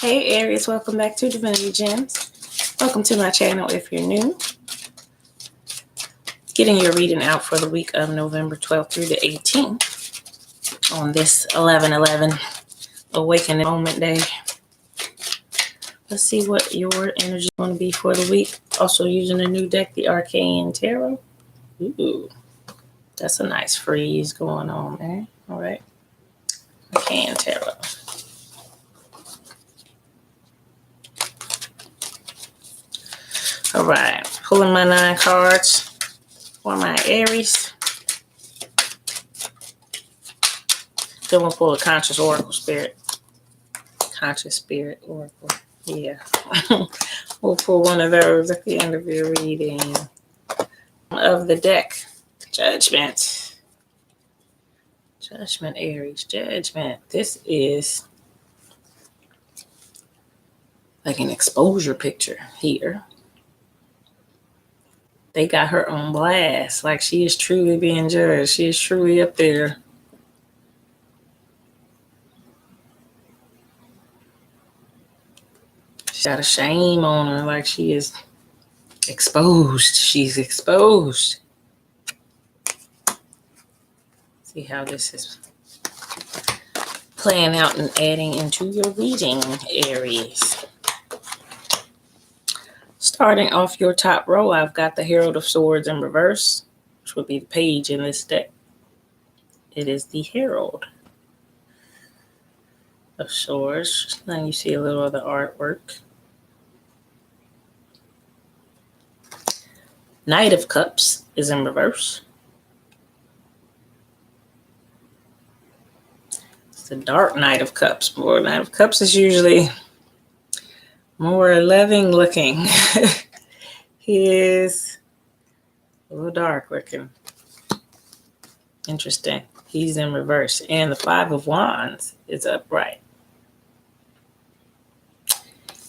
Hey Aries, welcome back to Divinity Gems. Welcome to my channel if you're new. Getting your reading out for the week of November 12th through the 18th on this 11/11 Awakening Moment Day. Let's see what your energy is going to be for the week. Also using a new deck, the Arcane Tarot. Ooh, that's a nice freeze going on there. All right. Arcane Tarot. All right. Pulling my 9 cards for my Aries. Then we'll pull a Conscious Oracle Spirit. Conscious Spirit Oracle. Yeah. We'll pull one of those at the end of your reading. Of the deck. Judgment. Judgment, Aries. Judgment. This is like an exposure picture here. They got her on blast. Like she is truly being judged. She is truly up there. She's got a shame on her. Like she is exposed. She's exposed. See how this is playing out and adding into your reading, Aries. Starting off your top row, I've got the Herald of Swords in reverse, which would be the page in this deck. It is the Herald of Swords. Then you see a little of the artwork. Knight of Cups is in reverse. It's the Dark Knight of Cups. More Knight of Cups is usually more loving looking. He is a little dark looking. Interesting. He's in reverse. And the 5 of Wands is upright.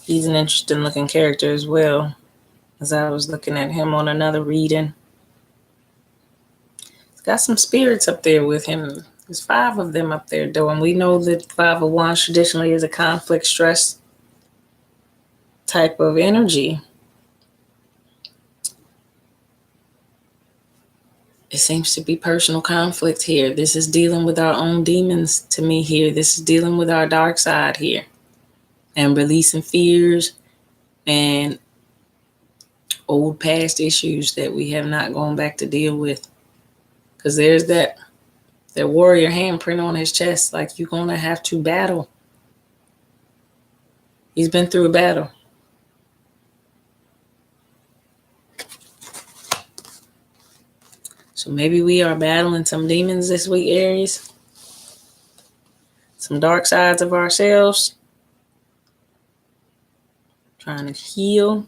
He's an interesting looking character as well, as I was looking at him on another reading. He's got some spirits up there with him. There's 5 of them up there, though, and we know that 5 of Wands traditionally is a conflict, stress type of energy. It seems to be personal conflict here. This is dealing with our own demons to me here. This is dealing with our dark side here and releasing fears and old past issues that we have not gone back to deal with. Because there's that warrior handprint on his chest, like you're going to have to battle. He's been through a battle. So maybe we are battling some demons this week, Aries. Some dark sides of ourselves. Trying to heal.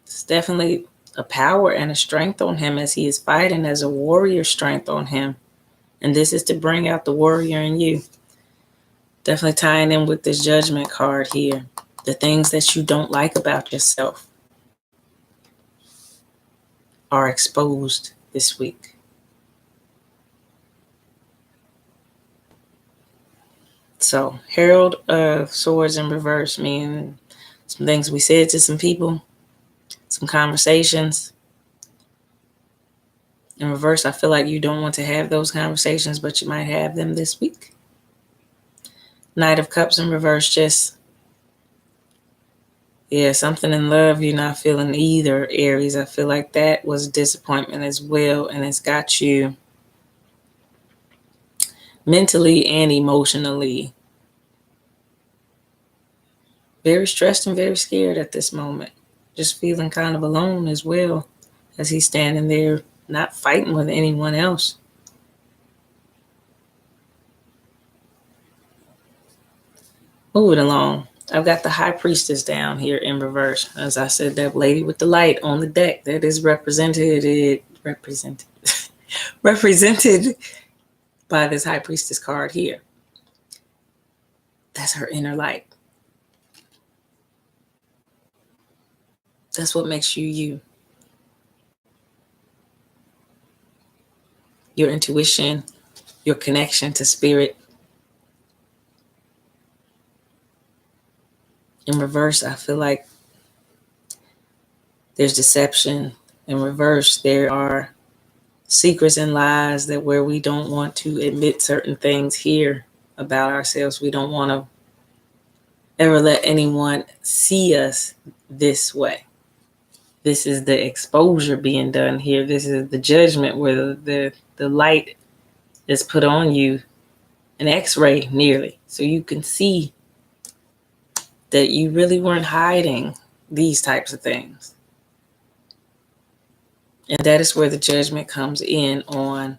It's definitely a power and a strength on him as he is fighting, as a warrior strength on him. And this is to bring out the warrior in you. Definitely tying in with this Judgment card here. The things that you don't like about yourself are exposed this week. So, Herald of Swords in reverse, meaning some things we said to some people, some conversations. In reverse, I feel like you don't want to have those conversations, but you might have them this week. Knight of Cups in reverse, just, yeah, something in love you're not feeling either, Aries. I feel like that was disappointment as well, and it's got you mentally and emotionally very stressed and very scared at this moment. Just feeling kind of alone as well as he's standing there not fighting with anyone else. Moving along. I've got the High Priestess down here in reverse. As I said, that lady with the light on the deck, that is represented by this High Priestess card here. That's her inner light. That's what makes you you. Your intuition, your connection to spirit. In reverse, I feel like there's deception. In reverse, there are secrets and lies that where we don't want to admit certain things here about ourselves. We don't want to ever let anyone see us this way. This is the exposure being done here. This is the judgment where the light is put on you, an x-ray nearly, so you can see that you really weren't hiding these types of things. And that is where the judgment comes in on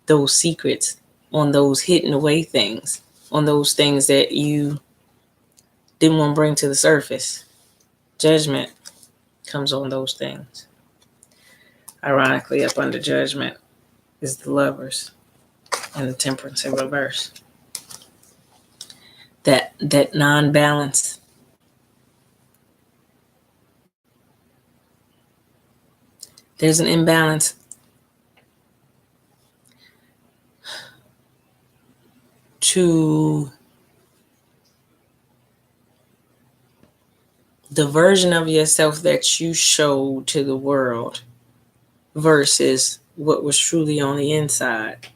those secrets, on those hidden away things, on those things that you didn't want to bring to the surface. Judgment comes on those things. Ironically, up under judgment is the Lovers and the Temperance in reverse. That non-balance. There's an imbalance to the version of yourself that you showed to the world versus what was truly on the inside.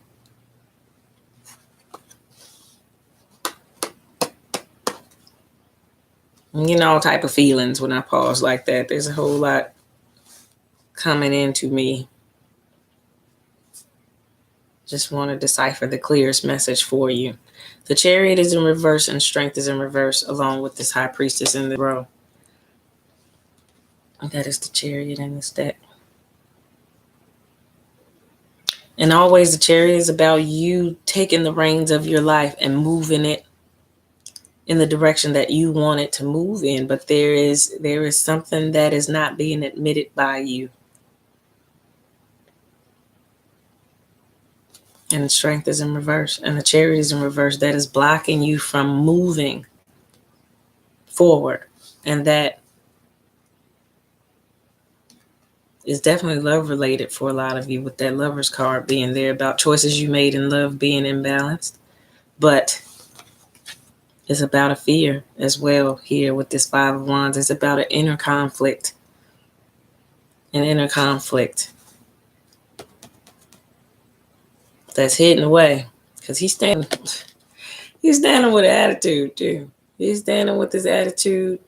You know, all type of feelings when I pause like that. There's a whole lot coming into me. Just want to decipher the clearest message for you. The Chariot is in reverse and Strength is in reverse, along with this High Priestess in the row. That is the Chariot in this deck. And always the Chariot is about you taking the reins of your life and moving it in the direction that you want it to move in. But there is something that is not being admitted by you. And the Strength is in reverse. And the Chariot is in reverse. That is blocking you from moving forward. And that is definitely love related for a lot of you, with that Lover's card being there, about choices you made in love being imbalanced. But it's about a fear as well here with this Five of Wands. It's about an inner conflict. An inner conflict that's hidden away, because he's standing with an attitude too. He's standing with his attitude,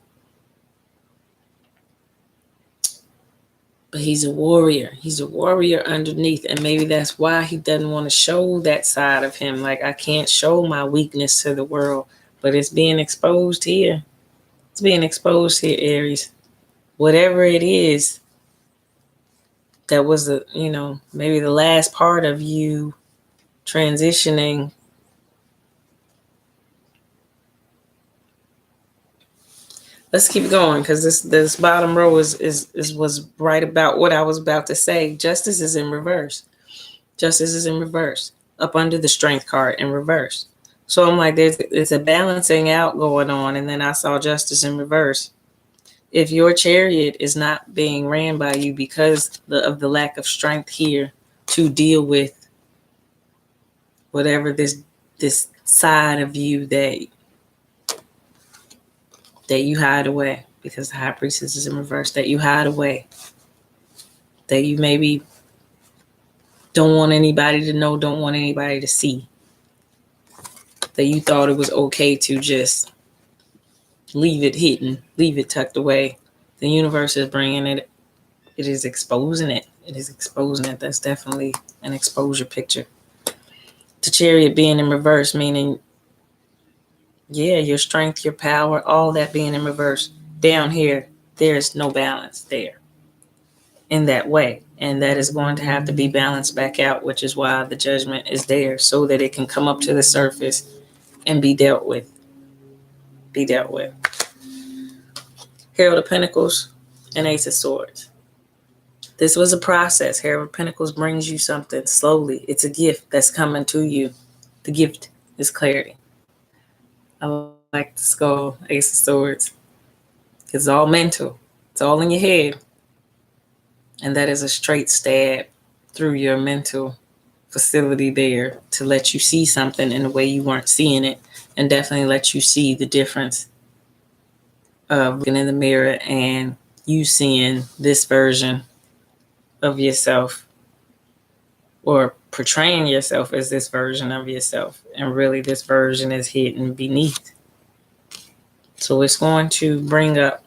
but he's a warrior. He's a warrior underneath, and maybe that's why he doesn't want to show that side of him. Like, I can't show my weakness to the world, but it's being exposed here. It's being exposed here, Aries. Whatever it is that was maybe the last part of you transitioning. Let's keep going, because this bottom row was right about what I was about to say. Justice is in reverse. Justice is in reverse, up under the Strength card in reverse. So I'm like, there's a balancing out going on, and then I saw Justice in reverse. If your Chariot is not being ran by you because of the lack of strength here to deal with whatever this side of you that you hide away, because the High Priestess is in reverse, that you hide away, that you maybe don't want anybody to know, don't want anybody to see, that you thought it was okay to just leave it hidden, leave it tucked away. The universe is bringing it. It is exposing it. It is exposing it. That's definitely an exposure picture. The Chariot being in reverse, meaning, yeah, your strength, your power, all that being in reverse. Down here, there's no balance there in that way. And that is going to have to be balanced back out, which is why the Judgment is there, so that it can come up to the surface and be dealt with. Be dealt with. Herald of Pentacles and Ace of Swords. This was a process. Herald of Pentacles brings you something slowly. It's a gift that's coming to you. The gift is clarity. I like the skull, Ace of Swords. It's all mental. It's all in your head. And that is a straight stab through your mental facility there to let you see something in a way you weren't seeing it, and definitely let you see the difference of looking in the mirror and you seeing this version of yourself, or portraying yourself as this version of yourself, and really this version is hidden beneath. So it's going to bring up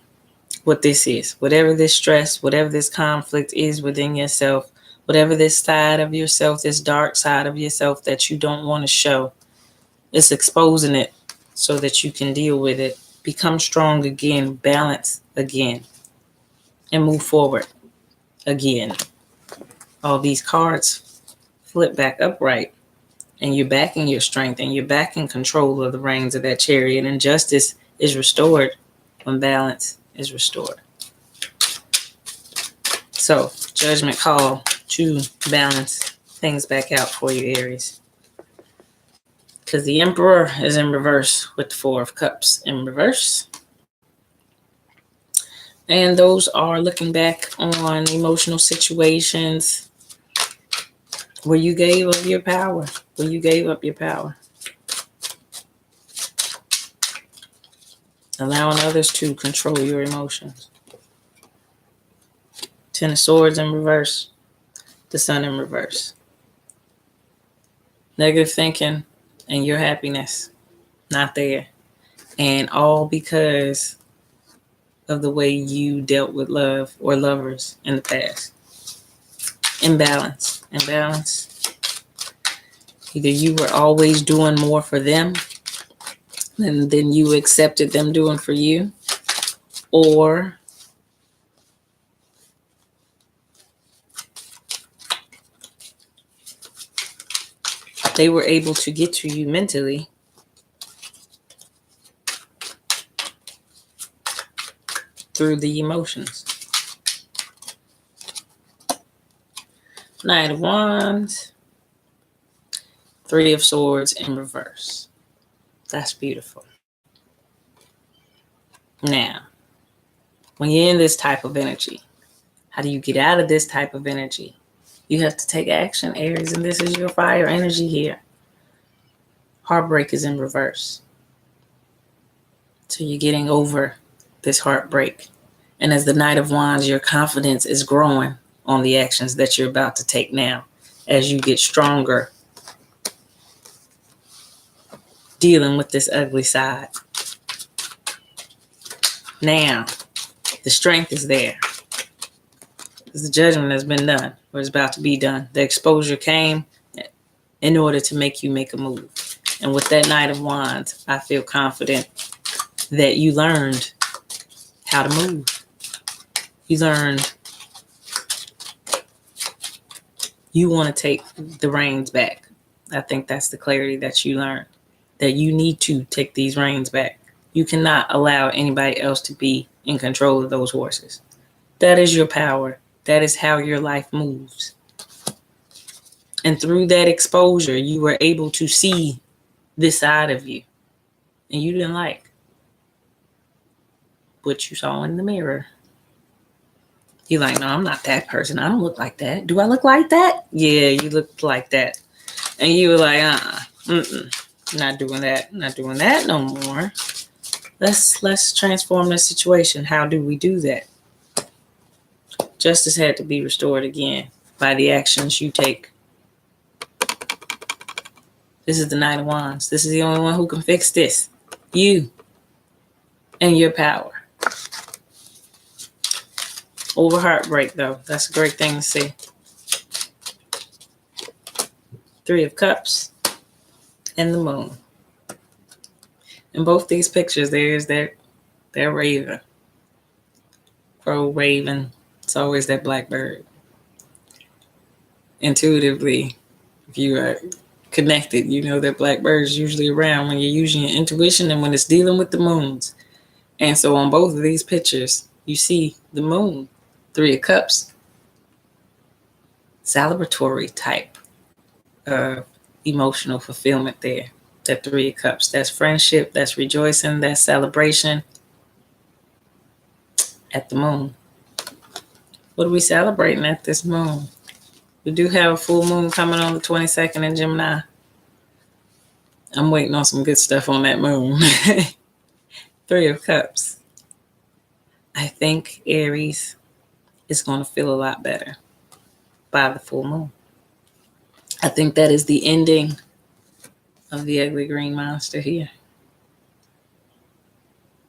what this is, whatever this stress, whatever this conflict is within yourself, whatever this side of yourself, this dark side of yourself that you don't want to show. It's exposing it so that you can deal with it, become strong again, balance again, and move forward again. All these cards flip back upright, and you're back in your strength, and you're back in control of the reins of that chariot, and justice is restored when balance is restored. So, judgment call to balance things back out for you, Aries. Because the Emperor is in reverse with the Four of Cups in reverse. And those are looking back on emotional situations where you gave up your power. Where you gave up your power. Allowing others to control your emotions. Ten of Swords in reverse. The Sun in reverse. Negative thinking and your happiness not there. And all because of the way you dealt with love or lovers in the past. Imbalance. Either you were always doing more for them than you accepted them doing for you, or they were able to get to you mentally through the emotions. Knight of Wands, Three of Swords in reverse. That's beautiful. Now, when you're in this type of energy, how do you get out of this type of energy? You have to take action, Aries, and this is your fire energy here. Heartbreak is in reverse. So you're getting over this heartbreak. And as the Knight of Wands, your confidence is growing on the actions that you're about to take now as you get stronger dealing with this ugly side. Now, the strength is there. The judgment has been done, or is about to be done. The exposure came in order to make you make a move. And with that Knight of Wands, I feel confident that you learned how to move. You learned you want to take the reins back. I think that's the clarity that you learned, that you need to take these reins back. You cannot allow anybody else to be in control of those horses. That is your power. That is how your life moves. And through that exposure, you were able to see this side of you. And you didn't like what you saw in the mirror. You're like, no, I'm not that person. I don't look like that. Do I look like that? Yeah, you look like that. And you were like, not doing that. Not doing that no more. Let's transform this situation. How do we do that? Justice had to be restored again by the actions you take. This is the Knight of Wands. This is the only one who can fix this. You and your power. Over heartbreak, though. That's a great thing to see. Three of Cups and the Moon. In both these pictures, there's that raven. Crow, raven. It's always that blackbird. Intuitively, if you are connected, you know that blackbird is usually around when you're using your intuition and when it's dealing with the moons. And so on both of these pictures, you see the moon. Three of Cups. Celebratory type of emotional fulfillment there. That Three of Cups. That's friendship. That's rejoicing. That's celebration. At the moon. What are we celebrating at this moon? We do have a full moon coming on the 22nd in Gemini. I'm waiting on some good stuff on that moon. Three of Cups. I think Aries is going to feel a lot better by the full moon. I think that is the ending of the ugly green monster here.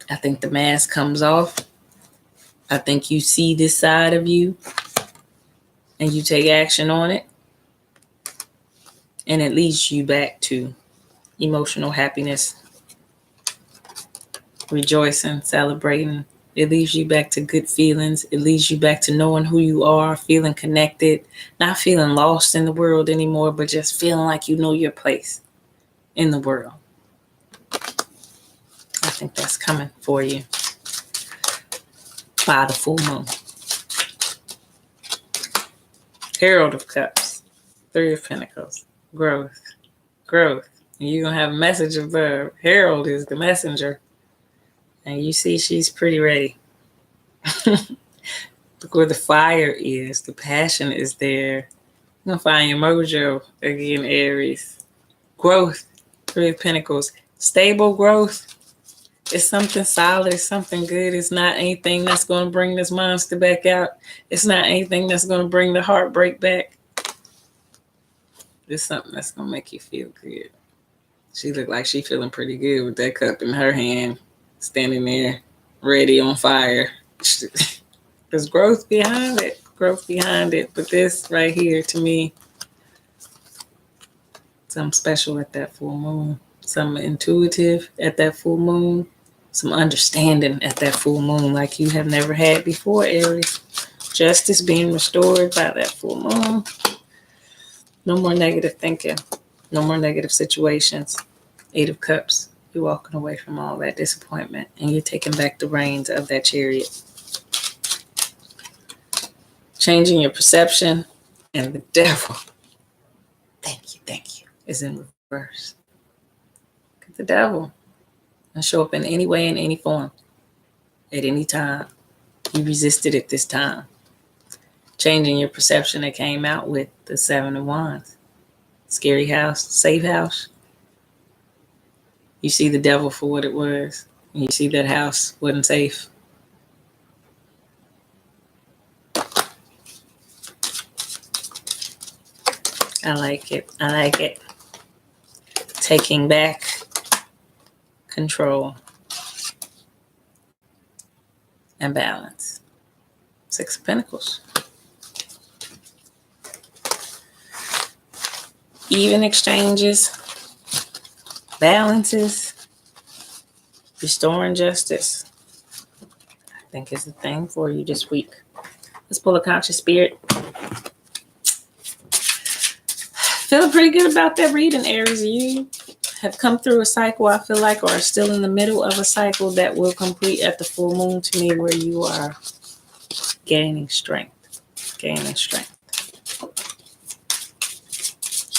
I think the mask comes off. I think you see this side of you and you take action on it. And it leads you back to emotional happiness, rejoicing, celebrating. It leads you back to good feelings. It leads you back to knowing who you are, feeling connected, not feeling lost in the world anymore, but just feeling like you know your place in the world. I think that's coming for you by the full moon. Herald of Cups, Three of Pentacles, growth. And you're going to have a message of the Herald is the messenger. And you see she's pretty ready. Look where the fire is. The passion is there. You're going to find your mojo again, Aries. Growth. Three of Pentacles. Stable growth. It's something solid. It's something good. It's not anything that's going to bring this monster back out. It's not anything that's going to bring the heartbreak back. It's something that's going to make you feel good. She looked like she feeling pretty good with that cup in her hand, standing there, ready on fire. There's growth behind it. But this right here, to me, something special at that full moon. Something intuitive at that full moon. Some understanding at that full moon like you have never had before, Aries. Justice being restored by that full moon. No more negative thinking. No more negative situations. Eight of Cups. You're walking away from all that disappointment and you're taking back the reins of that chariot. Changing your perception, and the devil, thank you, is in reverse. The devil can show up in any way, in any form, at any time. You resisted it this time. Changing your perception, that came out with the Seven of Wands. Scary house, safe house. You see the devil for what it was. And you see that house wasn't safe. I like it. Taking back control and balance. Six of Pentacles. Even exchanges, balances, restoring justice. I think is the thing for you this week. Let's pull a conscious spirit. Feeling pretty good about that reading, Aries. You have come through a cycle, I feel like, or are still in the middle of a cycle that will complete at the full moon to me, where you are gaining strength.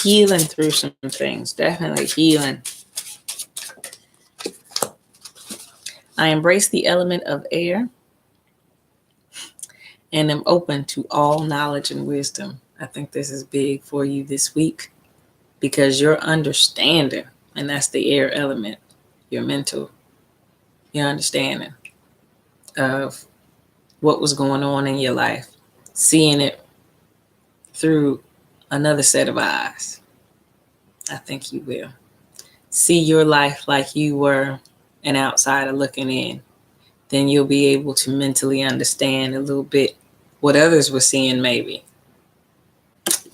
Healing through some things. Definitely healing. I embrace the element of air and am open to all knowledge and wisdom. I think this is big for you this week because your understanding, and that's the air element, your mental, your understanding of what was going on in your life, seeing it through another set of eyes. I think you will see your life like you were an outsider looking in. Then you'll be able to mentally understand a little bit what others were seeing maybe.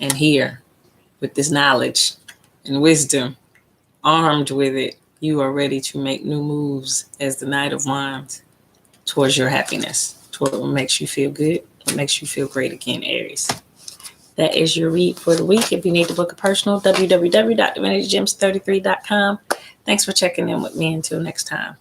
And here, with this knowledge and wisdom, armed with it, you are ready to make new moves as the Knight of Wands towards your happiness, toward what makes you feel good, what makes you feel great again, Aries. That is your read for the week. If you need to book a personal, www.divinitygems33.com. Thanks for checking in with me. Until next time.